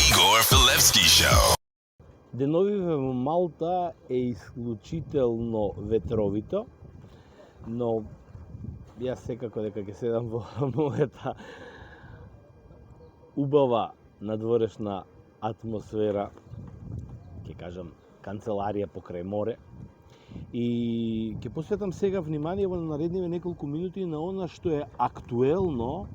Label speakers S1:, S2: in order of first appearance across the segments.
S1: Igor Filevski Show.
S2: Деновиве во Малта е исклучително ветровито, но јас секако дека ќе седам во мојата убава надворешна атмосфера, ќе кажам канцеларија покрај море, и ќе посветам сега внимание во наредниве неколку минути на она што е актуелно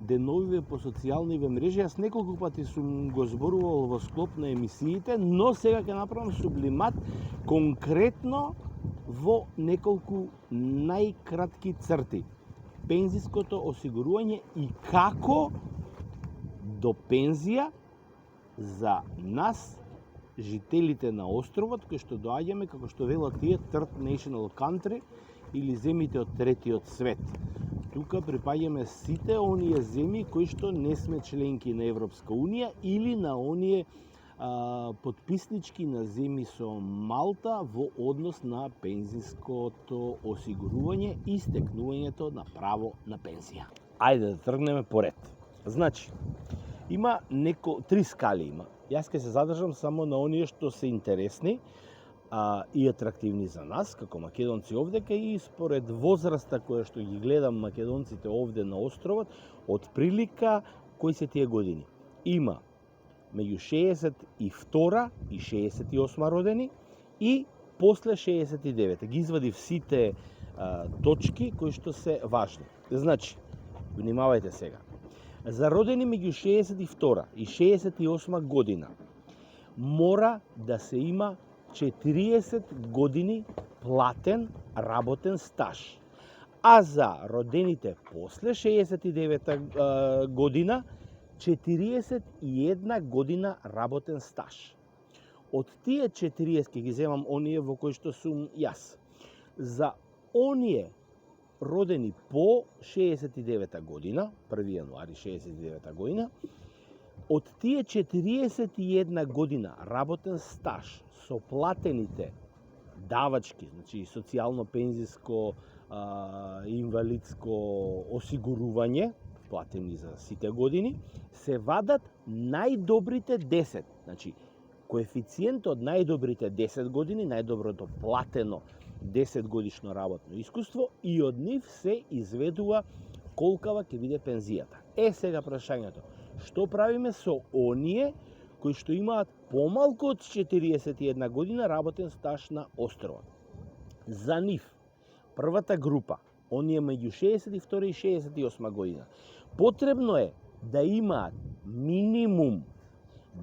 S2: деновиве по социјалниве мрежи. Јас неколку пати сум го зборувал во склоп на емисиите, но сега ќе направам сублимат конкретно во неколку најкратки црти. Пензиското осигурување и како до пензија за нас, жителите на островот, кои што доаѓаме, како што велат тие, Third National Country или земите од третиот свет. Тука припаѓаме сите оние земји кои што не сме членки на Европска Унија или на оние подписнички на земји со Малта во однос на пензиското осигурување и стекнувањето на право на пензија. Ајде да тргнеме поред. Значи, има три скали има. Јас ќе се задржам само на оние што се интересни и атрактивни за нас, како македонци овдека, и според возраста која што ги гледам македонците овде на островот, од прилика кои се тие години. Има меѓу 62 и 68 родени и после 69. Ги извадив сите точки кои што се важни. Значи, внимавајте сега. За родени меѓу 62 и 68 година мора да се има 40 години платен работен стаж. А за родените после 69 година 41 година работен стаж. Од тие 40 ќе ги земам оние во кои што сум јас. За оние родени по 69 година, 1 јануари 69 година, од тие 41 година работен стаж со платените давачки, значи социјално-пензиско, инвалидско осигурување, платени за сите години, се вадат најдобрите 10. Значи, коефициент од најдобрите 10 години, најдоброто платено 10 годишно работно искуство, и од нив се изведува колкава ќе биде пензијата. Сега прашањето, што правиме со оние кои што имаат помалку од 41 година работен стаж на островот? За нив, првата група, оние меѓу 62 и 68 година, потребно е да имаат минимум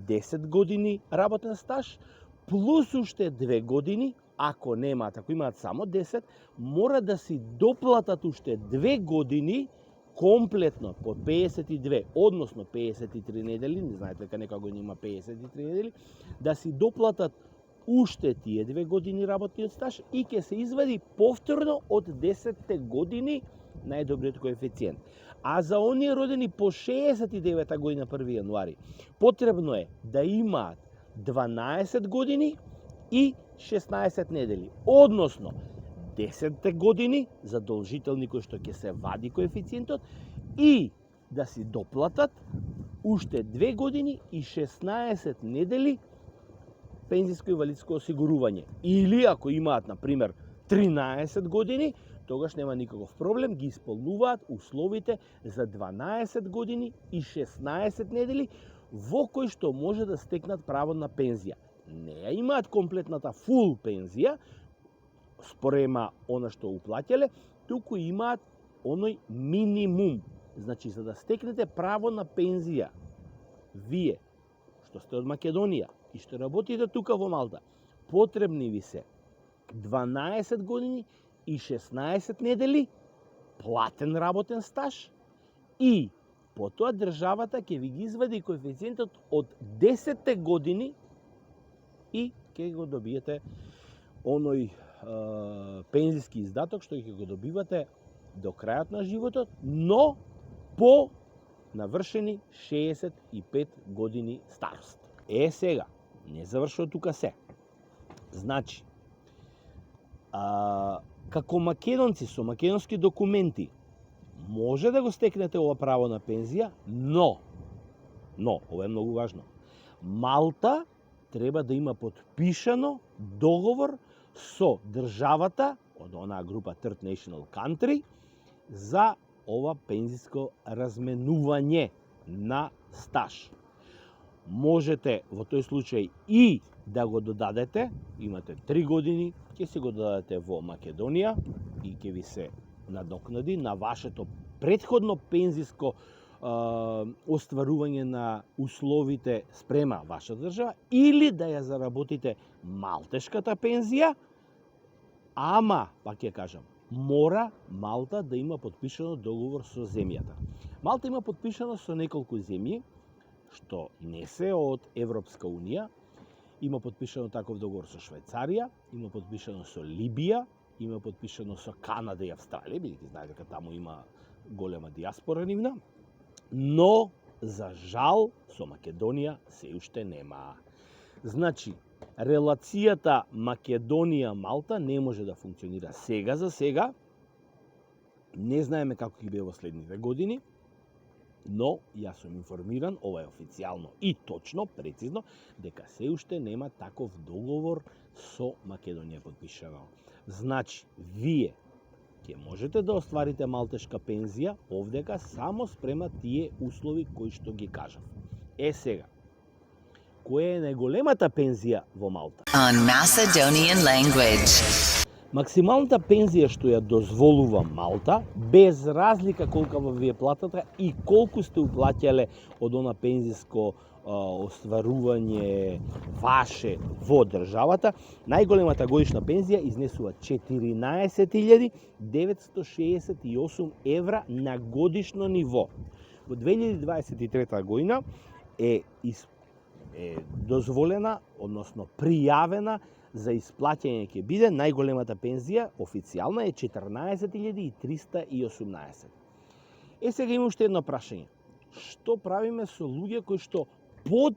S2: 10 години работен стаж, плюс уште 2 години, ако немаат, ако имаат само 10, мора да си доплатат уште 2 години комплетно по 52, односно 53 недели, не знаете дека некоја година има 53 недели, да си доплатат уште тие 2 години работниот стаж и ќе се извади повторно од 10 години најдобриот коефициент. А за оние родени по 69 година 1 јануари, потребно е да имаат 12 години и 16 недели, односно 10 години задолжителни кои што ќе се вади коефициентот и да си доплатат уште 2 години и 16 недели пензиско-инвалидско осигурување. Или ако имаат, например, 13 години, тогаш нема никаков проблем, ги исполнуваат условите за 12 години и 16 недели во кои што може да стекнат право на пензија. Не ја имаат комплетната фул пензија, спорема она што уплаќале, туку имаат оној минимум. Значи, за да стекнете право на пензија, вие, што сте од Македонија и што работите тука во Малта, потребни ви се 12 години и 16 недели платен работен стаж и потоа државата ќе ви ги извади коефициентот од 10 години и ќе го добиете оној пензиски издаток што ќе го добивате до крајот на животот, но по навршени 65 години старост. Сега, не завршува тука се. Значи, како македонци со македонски документи може да го стекнете ова право на пензија, но, ова е многу важно, Малта треба да има подпишано договор со државата од онаа група Third National Country за ова пензиско разменување на стаж. Можете во тој случај и да го додадете, имате 3 години, ќе се го додадете во Македонија и ќе ви се надокнади на вашето претходно пензиско остварување на условите спрема вашата држава, или да ја заработите малтешката пензија, ама, пак ќе кажам, мора Малта да има подпишано договор со земјата. Малта има подпишано со неколку земји, што не се од Европска Унија, има подпишано таков договор со Швајцарија, има подпишано со Либија, има подпишано со Канада и Австралија, бидејќи знаете дека таму има голема диаспора нивна, но за жал со Македонија се уште нема. Значи, релацијата Македонија-Малта не може да функционира сега за сега. Не знаеме како ќе биде во следните години, но јас сум информиран, ова е официјално и точно, прецизно, дека се уште нема таков договор со Македонија подпишано. Значи, вие ќе можете да остварите малтешка пензија овдека само спрема тие услови кои што ги кажав. Сега, која е најголемата пензија во Малта?
S3: On Macedonian language.
S2: Максималната пензија што ја дозволува Малта, без разлика колкава ви е платата и колку сте уплаќале од она пензиско остварување ваше во државата, најголемата годишна пензија изнесува 14.968 евра на годишно ниво. Во 2023 година е дозволена, односно пријавена за исплаќање ќе биде најголемата пензија официјална е 14.318. Сега има уште едно прашање. Што правиме со луѓе кои што под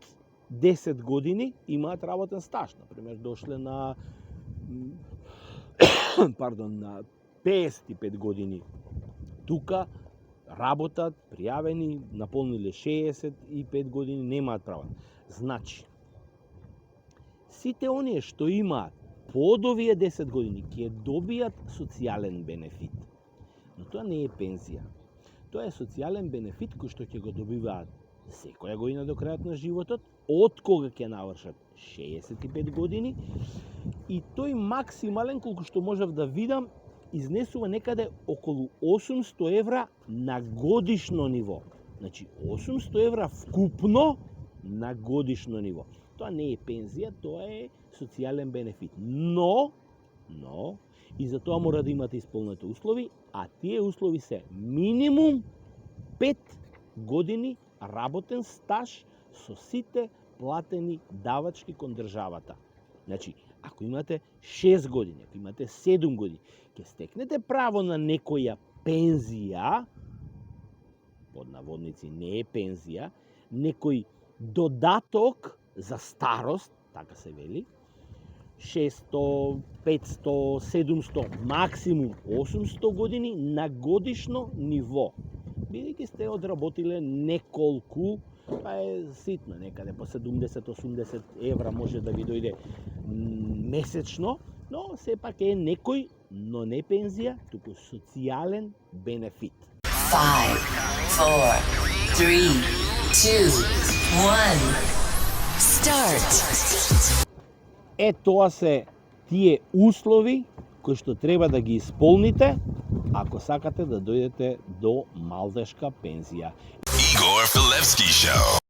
S2: 10 години имаат работен стаж? Например, дошле на на 55 години тука, работат, пријавени, наполниле 65 години, немаат право. Значи, сите оние што имаат под овие 10 години ќе добијат социјален бенефит. Но тоа не е пензија. Тоа е социјален бенефит кој што ќе го добиваат секоја година до крајот на животот, од кога ќе навршат 65 години, и тој максимален, колку што можев да видам, изнесува некаде околу 800 евра на годишно ниво. Значи, 800 евра вкупно на годишно ниво. Тоа не е пензија, тоа е социјален бенефит. Но, и за тоа мора да имате исполнети услови, а тие услови се минимум 5 години работен стаж со сите платени давачки кон државата. Значи, ако имате 6 години, ако имате 7 години, ќе стекнете право на некоја пензија, под наводници не е пензија, некој додаток за старост, така се вели, 600, 500, 700, максимум 800 години на годишно ниво. Бидејќи сте одработиле неколку, тоа е ситно, некаде по 70-80 евра може да ви дојде месечно, но сепак е некој, но не пензија, туку социјален бенефит.
S3: 5, 4, 3, 2, 1. Start.
S2: Тоа се тие услови кои што треба да ги исполните ако сакате да дојдете до малтешка пензија.
S1: Igor Filevski Show.